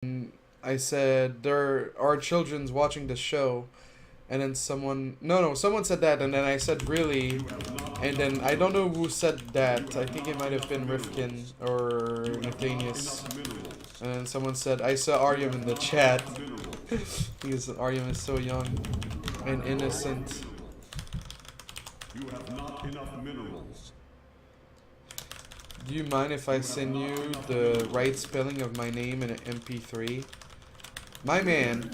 I said there are children's watching the show, and then someone said that, and then I said really, and then I don't know who said that. I think it might have been Rifkin or Nathanius, and then someone said I saw Aryam in the chat. Because Aryam is so young and innocent. You have not enough minerals. Do you mind if I send you the right spelling of my name in an MP3? My man,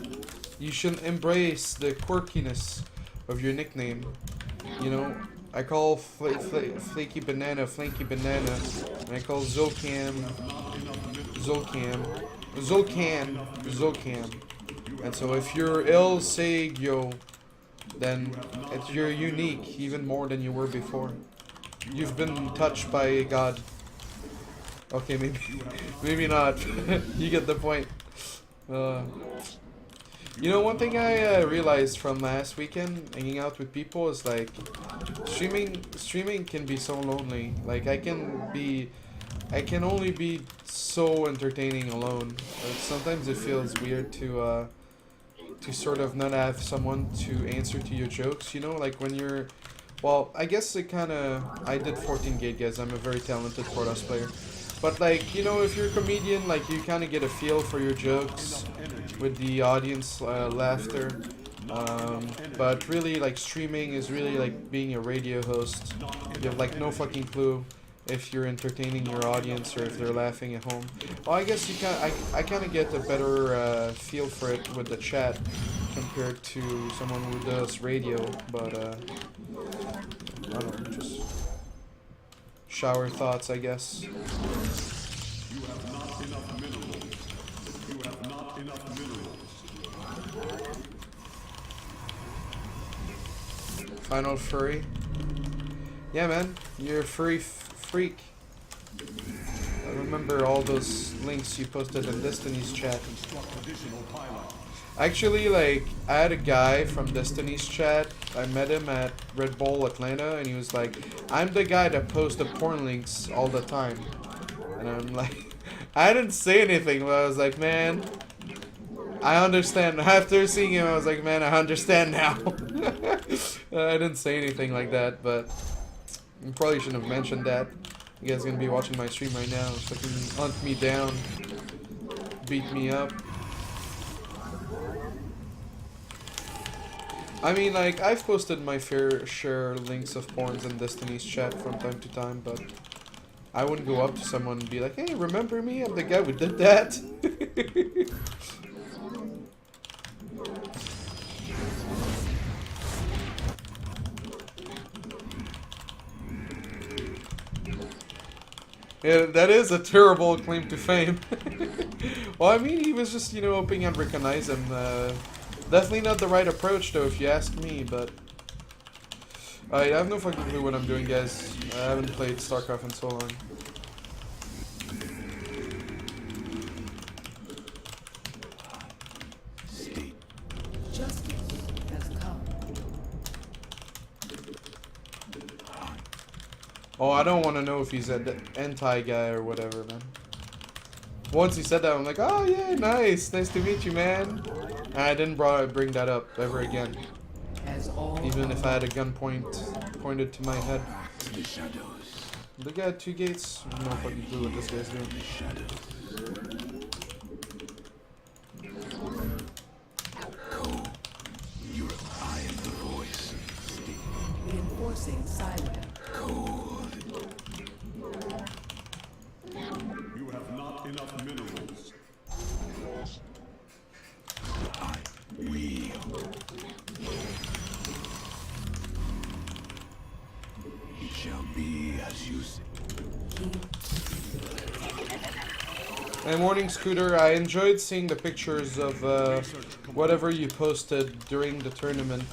you should embrace the quirkiness of your nickname. You know, I call Flaky Banana Flanky Banana, and I call Zolcan. And so if you're El Sagyo, then you're unique even more than you were before. You've been touched by God. Okay, maybe not. You get the point. You know, one thing I realized from last weekend, hanging out with people, is like streaming can be so lonely. Like I can only be so entertaining alone. Like, sometimes it feels weird to sort of not have someone to answer to your jokes. You know, like when you're, well, I guess it kind of, I did 14 gig, guys. I'm a very talented HotS player. But like, you know, if you're a comedian, like you kind of get a feel for your jokes with the audience laughter. But really, like, streaming is really like being a radio host. You have like no fucking clue if you're entertaining your audience or if they're laughing at home. Well, I guess you can. I kind of get a better feel for it with the chat compared to someone who does radio. But I don't know, just shower thoughts, I guess. You have not enough minerals. You have not enough minerals. Final furry. Yeah, man, you're a furry freak. I remember all those links you posted in Destiny's chat. Actually, like, I had a guy from Destiny's chat. I met him at Red Bull Atlanta, and he was like, I'm the guy that posts the porn links all the time. And I'm like, I didn't say anything, but I was like, man, I understand. After seeing him, I was like, man, I understand now. I didn't say anything like that, but I probably shouldn't have mentioned that. You guys are gonna be watching my stream right now, fucking hunt me down, beat me up. I mean, like, I've posted my fair share links of porns in Destiny's chat from time to time, but I wouldn't go up to someone and be like, hey, remember me? I'm the guy who did that. Yeah, that is a terrible claim to fame. Well, I mean, he was just, you know, hoping I'd recognize him. Definitely not the right approach, though, if you ask me, but I have no fucking clue what I'm doing, guys. I haven't played StarCraft in so long. Justice has come. Oh, I don't want to know if he's an anti-guy or whatever, man. Once he said that, I'm like, oh yeah, nice to meet you, man. And I didn't bring that up ever again. Even if I had a gun pointed to my head. The guy at 2 gates, no fucking clue what this guy's doing. I am the voice. Reinforcing silence. You have not enough minerals. It shall be as you say. Hey, morning, Scooter. I enjoyed seeing the pictures of whatever you posted during the tournament.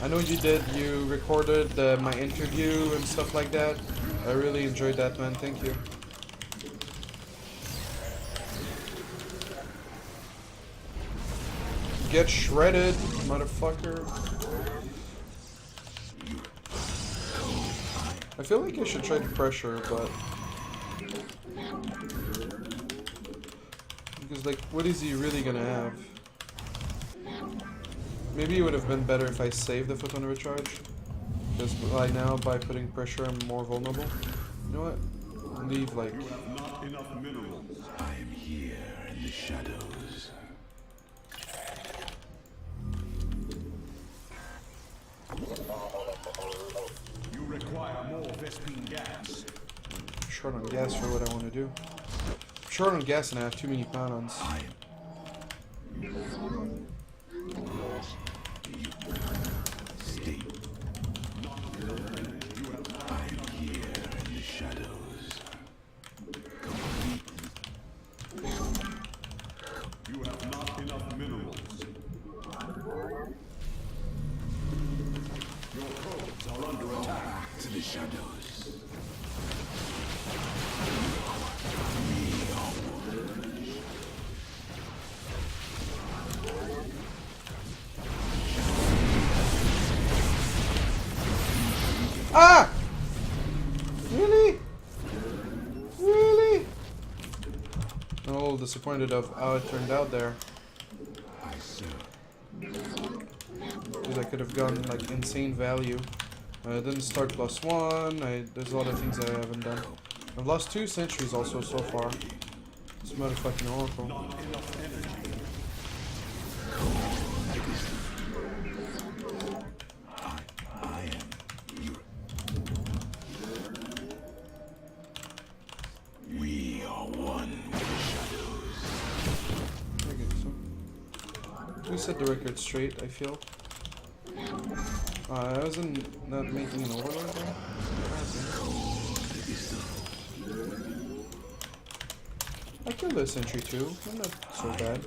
I know you did. You recorded my interview and stuff like that. I really enjoyed that, man. Thank you. Get shredded, motherfucker. I feel like I should try to pressure, but Because, like, what is he really gonna have? Maybe it would have been better if I saved the foot on the recharge. Because by now, by putting pressure, I'm more vulnerable. You know what? Leave, like... You have not enough minerals. I am here in the shadows. You require more Vespine gas. Short on gas for what I want to do. Short on gas and I have too many pound-ons. I am. Stay. I am here in the shadows. You have not enough minerals. Your probes are under attack. Back to the shadows. Ah! Really? Really? I'm a little disappointed of how it turned out there. Because I could have gotten like insane value. I didn't start +1. There's a lot of things I haven't done. I've lost 2 centuries also so far. This motherfucking oracle. We are one with the shadows. I guess so. We set the record straight, I feel. I wasn't not making an overload there. I killed a sentry too. I'm not so bad.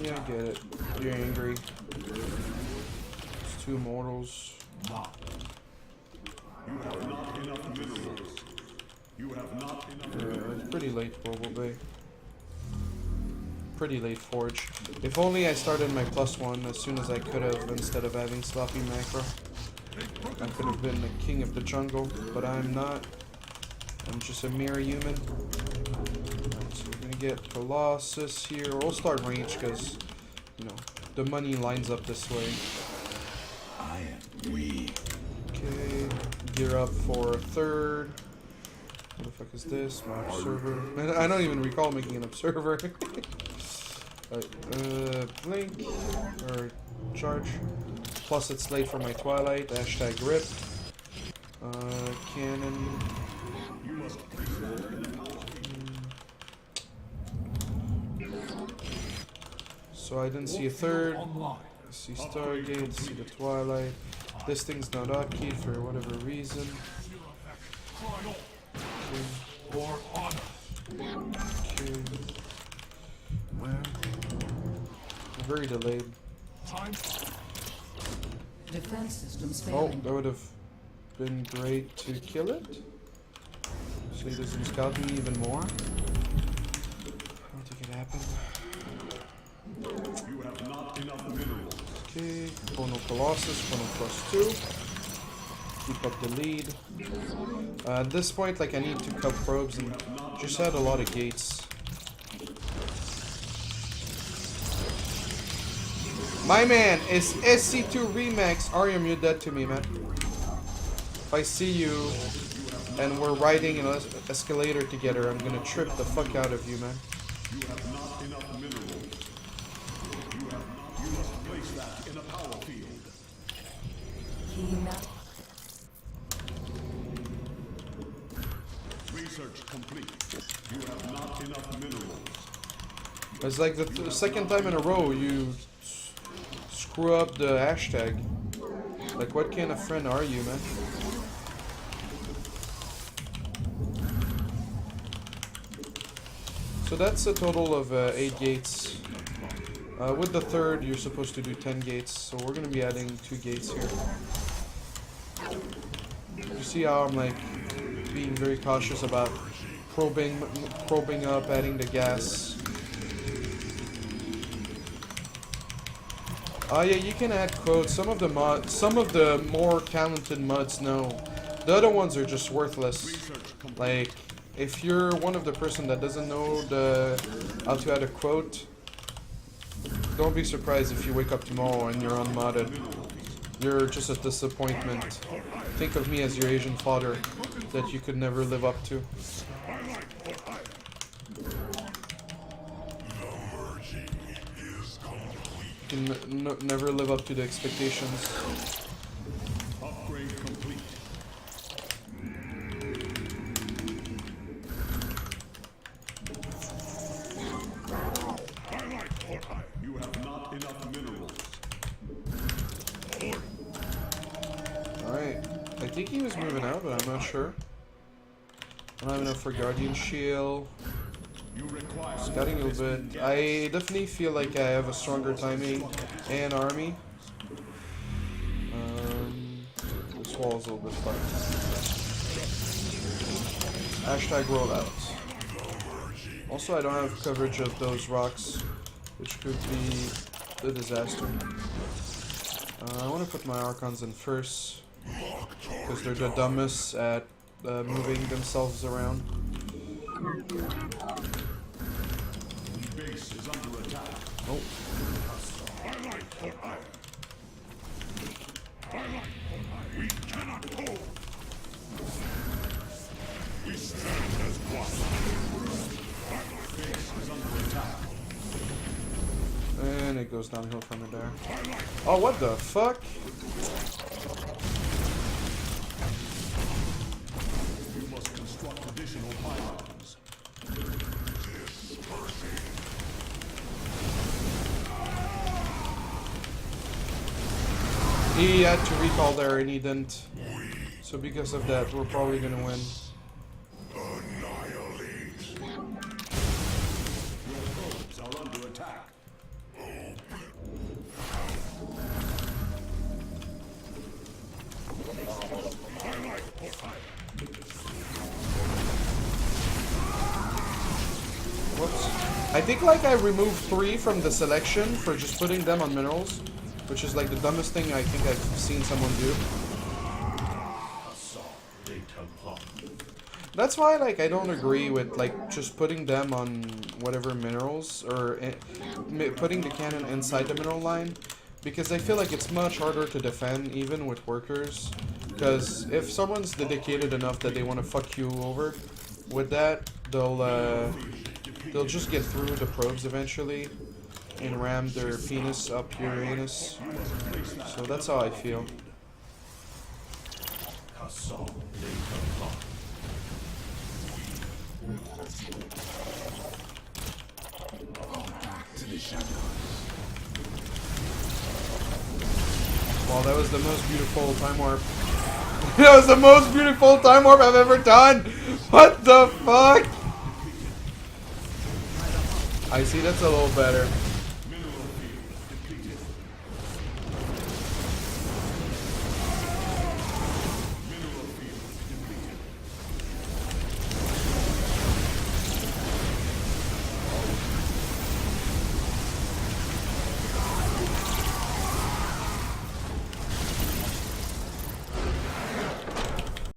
Yeah, I get it. You're angry. It's 2 mortals. You have not enough minerals. You have not enough minerals. It's pretty late, Global Bay. Pretty late Forge. If only I started my +1 as soon as I could have instead of having sloppy macro. I could have been the king of the jungle, but I'm not. I'm just a mere human. So we're gonna get Colossus here. We'll start range because, you know, the money lines up this way. I am we. Okay, gear up for 3rd. What the fuck is this? My observer. I don't even recall making an observer. Blink or charge. Plus it's late for my Twilight. Hashtag RIP. Cannon. So I didn't see a 3rd. I see Stargate. See the Twilight. This thing's not hotkeyed for whatever reason. Okay. Very delayed. Defense systems Oh, failing. that would have been great to kill it. So he doesn't scout me even more. I don't think it happened. You have not enough minerals. Okay, Chrono Colossus, Chrono +2. Keep up the lead. At this point, like, I need to cut probes and just add a lot of gates. My man, is SC2 Remax. Arium, you're dead to me, man. If I see you and we're riding an escalator together, I'm gonna trip the fuck out of you, man. You have not enough minerals. You must place that in a power field. Keying up. Research complete. You have not enough minerals. It's like the second time in a row you screw up the hashtag. Like, what kind of friend are you, man? So that's a total of 8 gates. With the 3rd, you're supposed to do 10 gates, so we're gonna be adding 2 gates here. You see how I'm like being very cautious about probing up, adding the gas. Oh yeah, you can add quotes. Some of the more talented mods, no. The other ones are just worthless. Like, if you're one of the person that doesn't know how to add a quote, don't be surprised if you wake up tomorrow and you're unmodded. You're just a disappointment. Think of me as your Asian father that you could never live up to. You can never live up to the expectations. Upgrade complete. You have not enough minerals. Alright. I think he was moving out, but I'm not sure. I don't have enough for Guardian Shield. You require Scouting a little bit. I definitely feel like I have a stronger timing and army. This wall is a little bit fucked. Hashtag rollout. Also, I don't have coverage of those rocks, which could be a disaster. I want to put my Archons in first, because they're the dumbest at moving themselves around. base is under attack. Oh. We cannot hold. We stand as one. Base is under attack. And it goes downhill from there. Oh, what the fuck? You must construct additional pylons. He had to recall there and he didn't. So because of that, we're probably gonna win. Your probes are under attack. Whoops. I think like I removed 3 from the selection for just putting them on minerals, which is like the dumbest thing I think I've seen someone do. That's why like I don't agree with like just putting them on whatever minerals or putting the cannon inside the mineral line, because I feel like it's much harder to defend even with workers, because if someone's dedicated enough that they want to fuck you over with that, they'll just get through the probes eventually and ram their penis up your anus. So that's how I feel. Wow, that was the most beautiful time warp. That was the most beautiful time warp I've ever done! What the fuck? I see, that's a little better.